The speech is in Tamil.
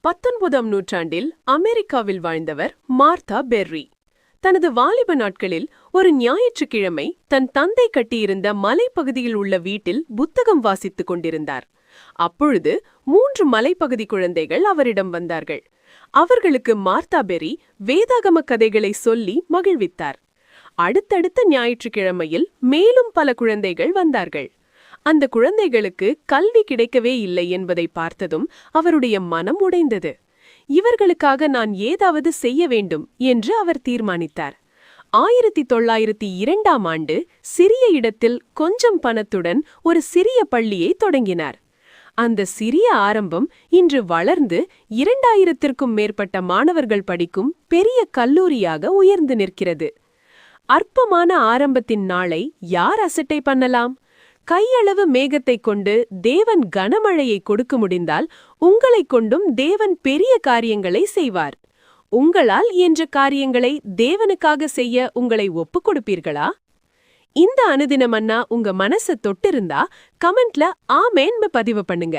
19ஆம் நூற்றாண்டில் அமெரிக்காவில் வாழ்ந்தவர் மார்த்தா பெர்ரி. தனது வாலிப நாட்களில் ஒரு ஞாயிற்றுக்கிழமை தன் தந்தை கட்டியிருந்த மலைப்பகுதியில் உள்ள வீட்டில் புத்தகம் வாசித்துக் கொண்டிருந்தார். அப்பொழுது 3 மலைப்பகுதி குழந்தைகள் அவரிடம் வந்தார்கள். அவர்களுக்கு மார்த்தா பெர்ரி வேதாகம கதைகளை சொல்லி மகிழ்வித்தார். அடுத்தடுத்த ஞாயிற்றுக்கிழமையில் மேலும் பல குழந்தைகள் வந்தார்கள். அந்த குழந்தைகளுக்கு கல்வி கிடைக்கவே இல்லை என்பதை பார்த்ததும் அவருடைய மனம் உடைந்தது. இவர்களுக்காக நான் ஏதாவது செய்ய வேண்டும் என்று அவர் தீர்மானித்தார். 1902ஆம் ஆண்டு சிறிய இடத்தில் கொஞ்சம் பணத்துடன் ஒரு சிறிய பள்ளியை தொடங்கினார். அந்த சிறிய ஆரம்பம் இன்று வளர்ந்து 2000த்திற்கும் மேற்பட்ட மாணவர்கள் படிக்கும் பெரிய கல்லூரியாக உயர்ந்து நிற்கிறது. அற்பமான ஆரம்பத்தின் நாளை யார் அசட்டை பண்ணலாம்? கையளவு மேகத்தை கொண்டு தேவன் கனமழையை கொடுக்க முடிந்தால் உங்களைக் கொண்டும் தேவன் பெரிய காரியங்களை செய்வார். உங்களால் இயன்ற காரியங்களை தேவனுக்காக செய்ய உங்களை ஒப்புக் கொடுப்பீர்களா? இந்த அனுதின மன்னா உங்க மனச தொட்டிருந்தா கமெண்ட்ல ஆமேன்னு பதிவு பண்ணுங்க.